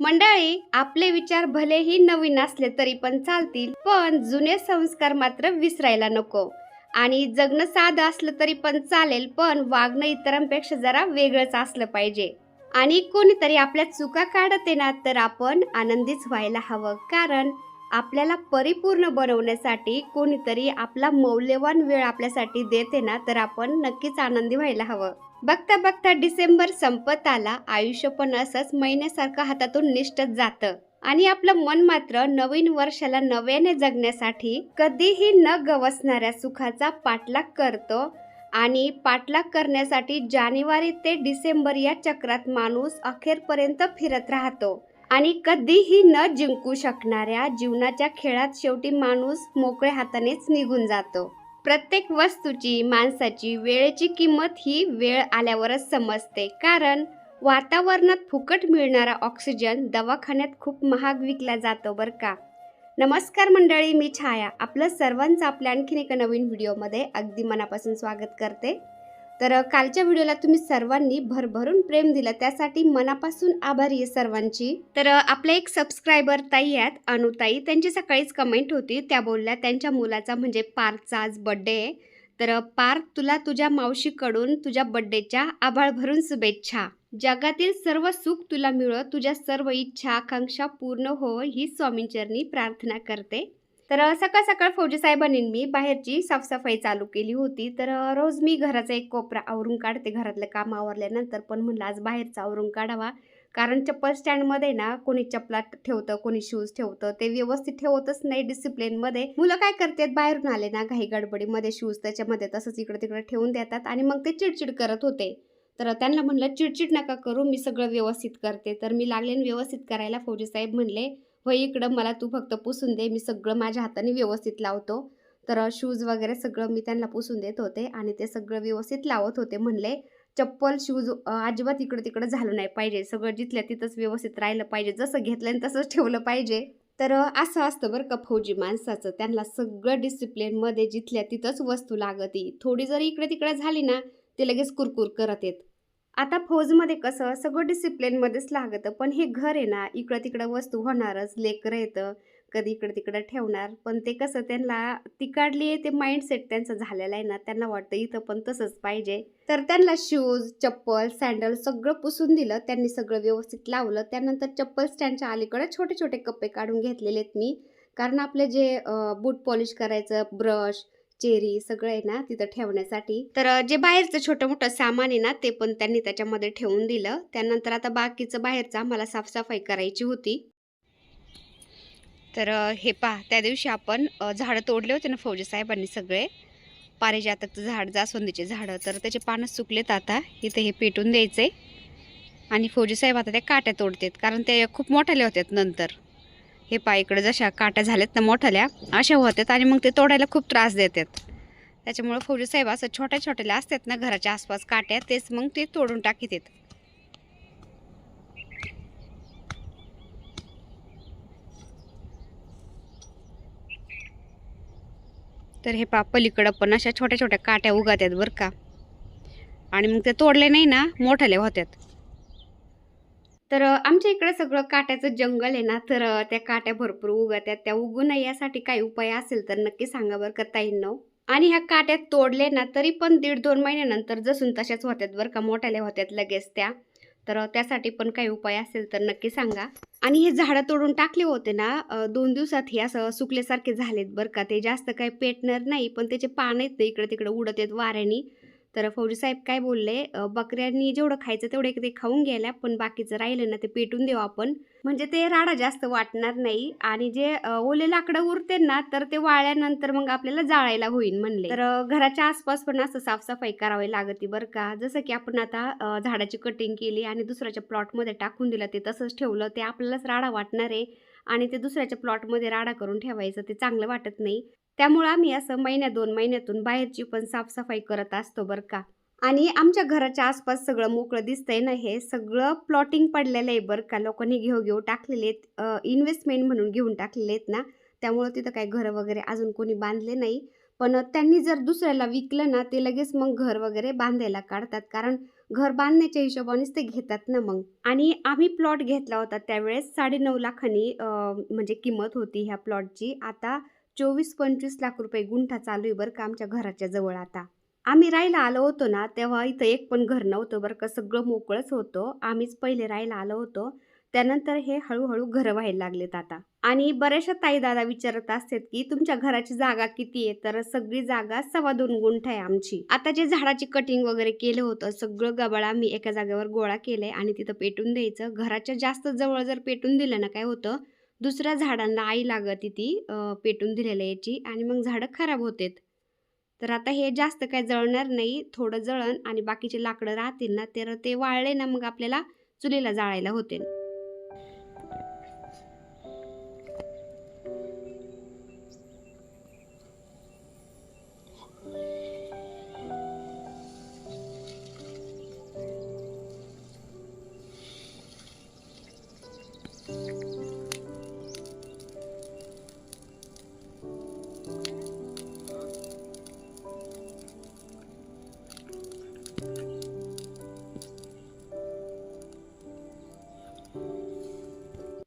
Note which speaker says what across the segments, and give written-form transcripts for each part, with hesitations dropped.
Speaker 1: मंडळी, आपले विचार भलेही नवीन असले तरी पण चालतील, पण जुने संस्कार मात्र विसरायला नको. आणि जगणं साधं असलं तरी पण चालेल, पण वागणं इतरांपेक्षा जरा वेगळंच असलं पाहिजे. आणि कोणीतरी आपल्या चुका काढते ना, तर आपण आनंदीच व्हायला हवं. कारण आपल्याला परिपूर्ण बनवण्यासाठी कोणीतरी आपला मौल्यवान वेळ आपल्यासाठी देते ना, तर आपण नक्कीच आनंदी व्हायला हवं. बघता बघता डिसेंबर संपत आला. आयुष्य पण असंच महिन्यासारखं हातातून निष्ठत जातं. आणि आपलं मन मात्र नवीन वर्षाला नव्याने जगण्यासाठी कधीही न गवसणाऱ्या सुखाचा पाठलाग करतो. आणि पाठलाग करण्यासाठी जानेवारी ते डिसेंबर या चक्रात माणूस अखेरपर्यंत फिरत राहतो. आणि कधीही न जिंकू शकणाऱ्या जीवनाच्या खेळात शेवटी माणूस मोकळ्या हातानेच निघून जातो. प्रत्येक वस्तूची, माणसाची, वेळेची किंमत ही वेळ आल्यावरच समजते. कारण वातावरणात फुकट मिळणारा ऑक्सिजन दवाखान्यात खूप महाग विकला जातो बरं का. नमस्कार मंडळी, मी छाया. आपलं सर्वांचं आपल्या आणखीन एका नवीन व्हिडिओमध्ये अगदी मनापासून स्वागत करते. तर कालच्या व्हिडिओला तुम्ही सर्वांनी भरभरून प्रेम दिलं, त्यासाठी मनापासून आभारी आहे सर्वांची. तर आपल्या एक सबस्क्रायबर ताई आहेत, अनुताई, त्यांची सकाळीच कमेंट होती. त्या बोलल्या त्यांच्या मुलाचा म्हणजे पार्थचा आज बड्डे आहे. तर पार्थ, तुला तुझ्या मावशीकडून तुझ्या बड्डेच्या आभाळ भरून शुभेच्छा. जगातील सर्व सुख तुला मिळो, तुझ्या सर्व इच्छा आकांक्षा पूर्ण हो, ही स्वामींचरणी प्रार्थना करते. तर सकाळ सकाळ फौजी साहेबांनी मी बाहेरची साफसफाई चालू केली होती. तर रोज मी घराचा एक कोपरा आवरून काढते घरातलं काम आवरल्यानंतर, पण म्हणलं आज बाहेरचा आवरून काढावा. कारण चप्पल स्टँडमध्ये ना कोणी चपला ठेवतं, कोणी शूज ठेवतं, ते व्यवस्थित ठेवतच नाही डिसिप्लिनमध्ये. मुलं काय करतात, बाहेरून आले ना घाई गडबडीमध्ये शूज त्याच्यामध्ये तसंच इकडे तिकडे ठेवून देतात आणि मग ते चिडचिड करत होते. तर त्यांना म्हणलं चिडचिड नका करू, मी सगळं व्यवस्थित करते. तर मी लागले व्यवस्थित करायला. फौजी साहेब म्हणले, "होय, इकडं मला तू फक्त पुसून दे, मी सगळं माझ्या हाताने व्यवस्थित लावतो." तर शूज वगैरे सगळं मी त्यांना पुसून देत होते आणि ते सगळं व्यवस्थित लावत होते. म्हणले, "चप्पल, शूज अजिबात इकडं-तिकडं झालं नाही पाहिजे. सगळं जिथल्या तिथंच व्यवस्थित राहिलं पाहिजे. जसं घेतलं तसंच ठेवलं पाहिजे." तर असं असतं बरं का फौजी माणसाचं. त्यांना सगळं डिसिप्लिनमध्ये जिथल्या तिथंच वस्तू लागती. थोडी जरी इकडे-तिकडे झाली ना, ते लगेच कुरकुर करत येत. आता फौजमध्ये कसं सगळं डिसिप्लिनमध्येच लागतं, पण हे घर आहे ना, इकडं-तिकडं वस्तू होणारच. लेकरं येतं, कधी इकडं-तिकडं ठेवणार. पण ते कसं त्यांना तिकडली ते माइंडसेट त्यांचा झालेला आहे ना, त्यांना वाटतं इथं पण तसंच पाहिजे. तर त्यांना शूज, चप्पल, सँडल सगळं पुसून दिलं. त्यांनी सगळं व्यवस्थित लावलं. त्यानंतर चप्पल स्टँडच्या अलीकडे छोटे-छोटे कप्पे काढून घेतलेले आहेत मी. कारण आपले जे बूट पॉलिश करायचं, ब्रश, चेरी सगळं आहे ना तिथं ठेवण्यासाठी. तर जे बाहेरचं छोटं-मोठं सामान आहे ना, ते पण त्यांनी त्याच्यामध्ये ठेवून दिलं. त्यानंतर आता बाकीचं बाहेरचं आम्हाला साफसफाई करायची होती. तर हे पहा, त्या दिवशी आपण झाडं तोडले होते ना फौजी साहेबांनी सगळे. पारिजातकचं झाड, जास्वंदीचे झाडं, तर त्याचे पानं सुकलेत. आता इथे हे पेटून द्यायचे आणि फौजी साहेब आता त्या काट्या तोडतात, कारण ते खूप मोठाले होतात नंतर. हे पहा, इकडे जशा काट्या झाल्यात ना मोठ्याल्या, अशा होतात आणि मग ते तोडायला खूप त्रास देतात. त्याच्यामुळे फौजी साहेब असं छोट्या छोट्याला असतात ना घराच्या आसपास काट्या, तेच मग ते तोडून टाकीत. तर हे पहा, पलीकडं पण अशा छोट्या छोट्या काट्या उगतात बरं का. आणि मग ते तोडले नाही ना, मोठाले होतात. तर आमच्या इकडे सगळं काट्याचं जंगल आहे ना, तर त्या काट्या भरपूर उगतात. त्या उगू नये यासाठी काही उपाय असेल तर नक्की सांगा बरं का ताईंनो. आणि ह्या काट्या तोडले ना, तरी पण 1.5-2 महिन्यानंतर जसून तशाच होतात बरं का, मोठ्याल्या होतात लगेच त्या. तर त्यासाठी पण काही उपाय असेल तर नक्की सांगा. आणि हे झाडं तोडून टाकले होते ना, 2 दिवसात हे असं सुकल्यासारखे झालेत बरं का. ते जास्त काही पेटणार नाही, पण त्याचे पान आहेत ते इकडे-तिकडे उडत आहेत वाऱ्याने. तर फौजी साहेब काय बोलले, बकऱ्यांनी जेवढं खायचं तेवढे ते खाऊन गेल्या, पण बाकीचं राहिलं ना ते पेटून देऊ आपण, म्हणजे ते राडा जास्त वाटणार नाही. आणि जे ओले लाकडं उरते ना, तर ते वाळल्यानंतर मग आपल्याला जाळायला होईल म्हणले. तर घराच्या आसपास पण असं साफसफाई करावी लागते बरं का. जसं की आपण आता झाडाची कटिंग केली आणि दुसऱ्याच्या प्लॉटमध्ये टाकून दिलं, ते तसंच ठेवलं, ते आपल्यालाच राडा वाटणार आहे. आणि ते दुसऱ्याच्या प्लॉटमध्ये राडा करून ठेवायचं, ते चांगलं वाटत नाही. त्यामुळं आम्ही असं महिन्या-2 महिन्यातून बाहेरची पण साफसफाई करत असतो बरं का. आणि आमच्या घराच्या आसपास सगळं मोकळं दिसतंय ना, हे सगळं प्लॉटिंग पडलेलं आहे बरं का. लोकांनी घेऊ टाकलेले आहेत, इन्व्हेस्टमेंट म्हणून घेऊन टाकलेले आहेत ना, त्यामुळं तिथं काही घरं वगैरे अजून कोणी बांधले नाही. पण त्यांनी जर दुसऱ्याला विकलं ना, ते लगेच मग घर वगैरे बांधायला काढतात. कारण घर बांधण्याच्या हिशोबानेच ते घेतात ना मग. आणि आम्ही प्लॉट घेतला होता त्यावेळेस 9.5 लाखांनी म्हणजे किंमत होती ह्या प्लॉटची. आता 24-25 लाख रुपये गुंठा चालू आहे बरं का आमच्या घराच्या जवळ आता. आम्ही राहायला आलो होतो ना, तेव्हा इथं एक पण घर नव्हतं बरं का, सगळं मोकळंच होतं. आम्हीच पहिले राहायला आलो होतो. त्यानंतर हे हळू-हळू घरं व्हायला लागलेत आता. आणि बऱ्याचशा ताई-दादा विचारत असतात, की तुमच्या घराची जागा किती आहे? तर सगळी जागा 2.25 गुंठा आहे आमची. आता जे झाडाची कटिंग वगैरे केलं होतं, सगळं गबाळ आम्ही एका जागेवर गोळा केलंय आणि तिथं पेटून द्यायचं. घराच्या जास्त जवळ जर पेटून दिलं ना, काय होतं, दुसऱ्या झाडांना आई लागते ती पेटून दिलेल्या याची आणि मग झाडं खराब होतात. तर आता हे जास्त काही जळणार नाही, थोडं जळण आणि बाकीचे लाकडं राहतील ना, तर ते वाळले ना मग आपल्याला चुलीला जाळायला होतील.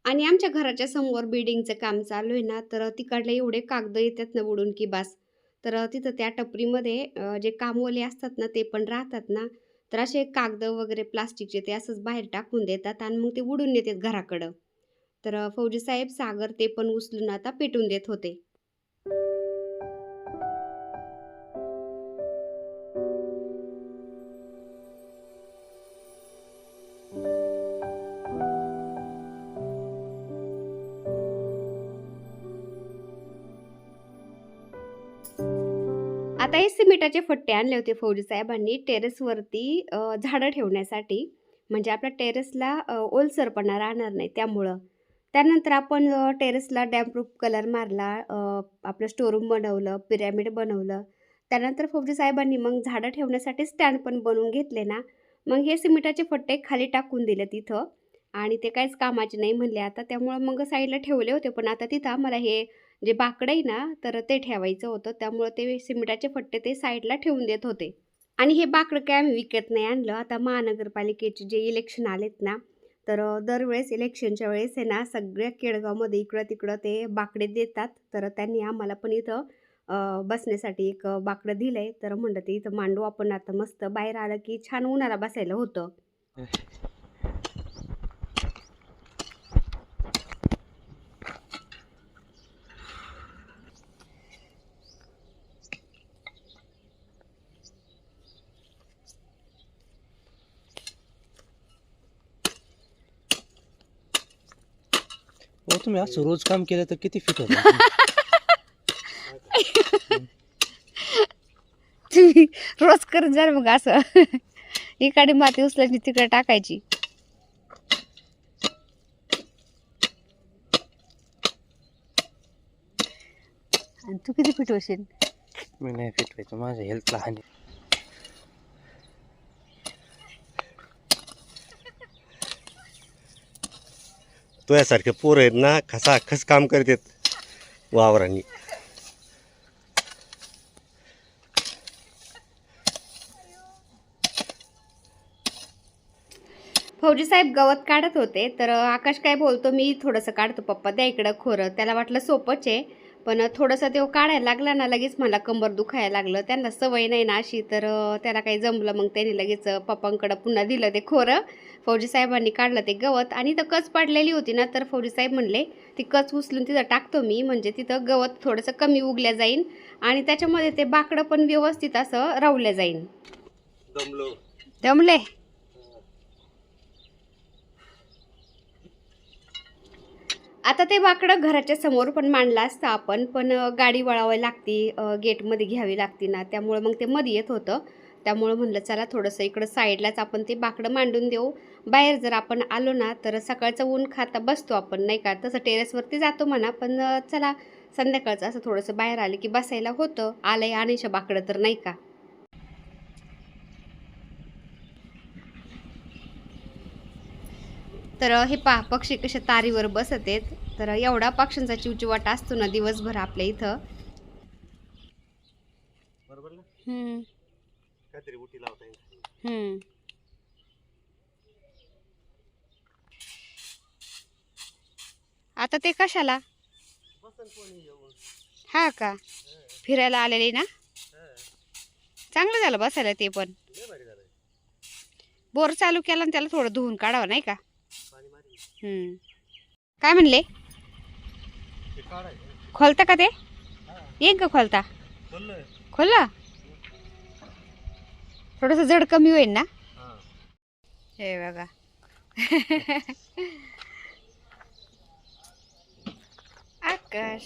Speaker 1: आणि आमच्या घराच्या समोर बिल्डिंगचं काम चालू आहे ना, तर तिकडले एवढे कागद येतात ना उडून की बास. तर तिथं त्या टपरीमध्ये जे कामवाले असतात ना, ते पण राहतात ना, तर असे कागद वगैरे प्लास्टिकचे ते असंच बाहेर टाकून देतात आणि मग ते उडून येतात घराकडं. तर फौजी साहेब, सागर ते पण उचलून आता पेटवून देत होते. आता हे सिमेंटाचे फट्टे आणले होते फौजी साहेबांनी टेरेसवरती झाडं ठेवण्यासाठी. म्हणजे आपल्या टेरेसला ओलसरपणा राहणार नाही त्यामुळं. त्यानंतर आपण टेरेसला डॅम्पप्रूफ कलर मारला, आपलं स्टोरूम बनवलं, पिरॅमिड बनवलं. त्यानंतर फौजी साहेबांनी मग झाडं ठेवण्यासाठी स्टँड पण बनवून घेतले ना, मग हे सिमेंटाचे फट्टे खाली टाकून दिले तिथं आणि ते काहीच कामाचे नाही म्हणले आता. त्यामुळं मग साईडला ठेवले होते. पण आता तिथं आम्हाला हे जे बाकडं आहे ना, तर ते ठेवायचं होतं. त्यामुळं ते सिमेंटाचे फट्टे ते साईडला ठेवून देत होते. आणि हे बाकडं काय आम्ही विकत नाही आणलं. आता महानगरपालिकेचे जे इलेक्शन आलेत ना, तर दरवेळेस इलेक्शनच्या वेळेस आहे ना, सगळ्या केडगावमध्ये इकडं-तिकडं ते बाकडे देतात. तर त्यांनी आम्हाला पण इथं बसण्यासाठी एक बाकडं दिलंय. तर म्हणलं ते इथं मांडू आपण आता मस्त. बाहेर आलं की छान उन्हाला बसायला होतं.
Speaker 2: हो, तुम्ही असं रोज काम केलं तर किती फिट होतं?
Speaker 1: तुम्ही रोज करत जा मग असं. इकडे माती उचलायची तिकडे टाकायची. आणि तू किती फिट होशील?
Speaker 2: मी नाही फिट व्हायचं, माझ्या हेल्थला हानी.
Speaker 3: तो यासारखे पोरं आहेत ना, खसाखस काम करतात वावरांनी.
Speaker 1: फौजी साहेब गवत काढत होते, तर आकाश काय बोलतो, मी थोडंसं काढतो पप्पा, द्या इकडं खोरं. त्याला वाटलं सोपंच आहे, पण थोडंसं तो काढायला लागला ना, लगेच मला कंबर दुखायला लागलं. त्यांना सवय नाही ना अशी, तर त्याला काही जमलं. मग त्यांनी लगेच पप्पांकडं पुन्हा दिलं ते खोरं. फौजी साहेबांनी काढलं ते गवत आणि इथं कच पडलेली होती ना, तर फौजी साहेब म्हणले, ती कच उचलून तिथं टाकतो मी, म्हणजे तिथं गवत थोडंसं कमी उगल्या जाईन आणि त्याच्यामध्ये ते बाकडं पण व्यवस्थित असं रावल्या जाईन. दमले. आता ते बाकडं घराच्या समोर पण मांडलं असतं आपण, पण गाडी वळावी लागती, गेटमध्ये घ्यावी लागती ना, त्यामुळं मग ते मध्ये येत होतं. त्यामुळं म्हणलं चला थोडंसं इकडं साईडलाच आपण ते बाकडं मांडून देऊ. बाहेर जर आपण आलो ना, तर सकाळचं ऊन खाता बसतो आपण नाही का, तसं टेरेसवरती जातो म्हणा, पण चला संध्याकाळचं असं थोडंसं बाहेर आलं की बसायला होतं. आलंय आणायचं बाकडं तर नाही का. तर हे पहा पक्षी कशा तारीवर बसत आहेत. तर एवढा पक्ष्यांचा चिवचिवाट असतो ना दिवसभर आपल्या इथं.
Speaker 3: बरोबर ना,
Speaker 1: हम्म,
Speaker 3: काहीतरी उटी लावता येईल.
Speaker 1: हम्म. आता ते कशाला? हा का, फिरायला आलेले ना? चांगलं झालं बसायला ते पण. बोर चालू केला आणि त्याला थोडं धुवून काढावं नाही का? काय म्हणले? खोलता का ते? येईन का खोलता? खोलला? थोडस जड कमी होईल ना? हे बघा. आकाश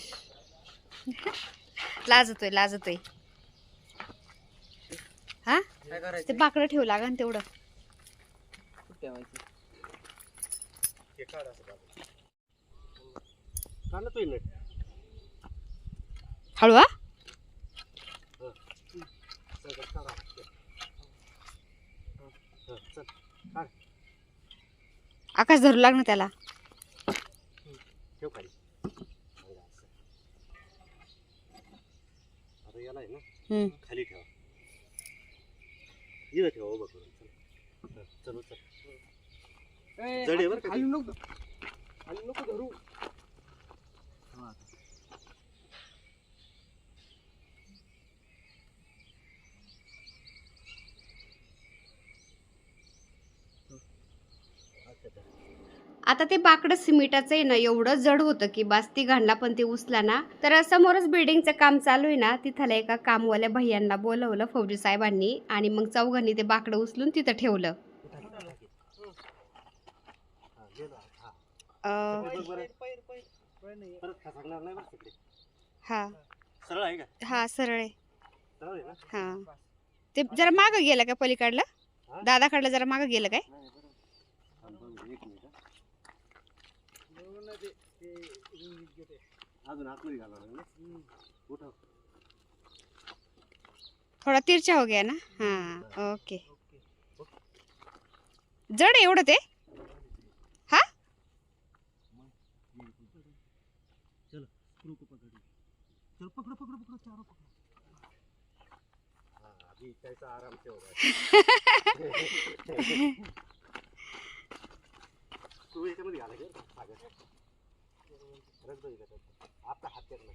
Speaker 1: लाजतोय लाजतोय. हा ते बाकडं ठेवू लागा ना तेवढं. हळू हा. आकाश धरू लाग ना त्याला.
Speaker 3: खाली ठेवा. इथं ठेवा उभं करून. चल चल. जड आहे बरं का? खाली नको धरू.
Speaker 1: आता ते बाकडं सिमेंटाचं आहे ना, एवढं जड होतं की बास तिघांना पण ते उचला ना. तर समोरच बिल्डिंगचं काम चालू आहे ना, तिथल्या एका कामवाल्या भैयांना बोलवलं फौजी साहेबांनी आणि मग चौघांनी ते बाकडं उचलून तिथं ठेवलं. हा
Speaker 3: सरळ आहे का?
Speaker 1: हा सरळ आहे.
Speaker 3: सरळ आहे ना?
Speaker 1: हा ते जरा मागं गेलं का पलीकडलं? दादाकडलं जरा मागं गेलं काय? थोडा तिरछा हो गया ना. हाँ ओके. जड आहे एवढं ते? हा
Speaker 3: चल पकड़ो चारों पकड़ो. अभी कैसा आराम से होगा. तू याच्यामध्ये घाला का सागर? रख दो इधर. आपका हाथ करना.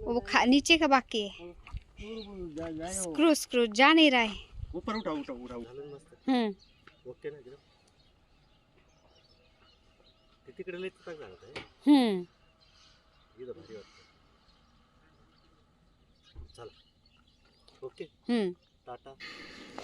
Speaker 1: वो नीचे का बाकी है. स्क्रू जा नहीं रहा है.
Speaker 3: ऊपर उठाओ. ओके ना जरा. तिकडे लय तक झालं. इथं भारी वाटतं. चला ओके. Tata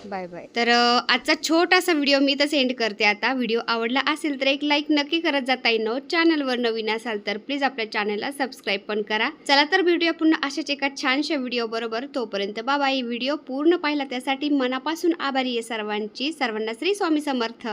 Speaker 1: bye bye. तर आजचा छोटासा व्हिडिओ मी इथं सेंड करते. आता व्हिडिओ आवडला असेल तर एक लाईक नक्की करत जाता येईल. चॅनलवर नवीन असाल तर प्लीज आपल्या चॅनलला सबस्क्राईब पण करा. चला तर व्हिडिओ पुन्हा अशाच एका छानशा व्हिडिओ बरोबर. तोपर्यंत बाय. व्हिडिओ पूर्ण पाहिला त्यासाठी मनापासून आभारी आहे सर्वांची. सर्वांना श्री स्वामी समर्थ.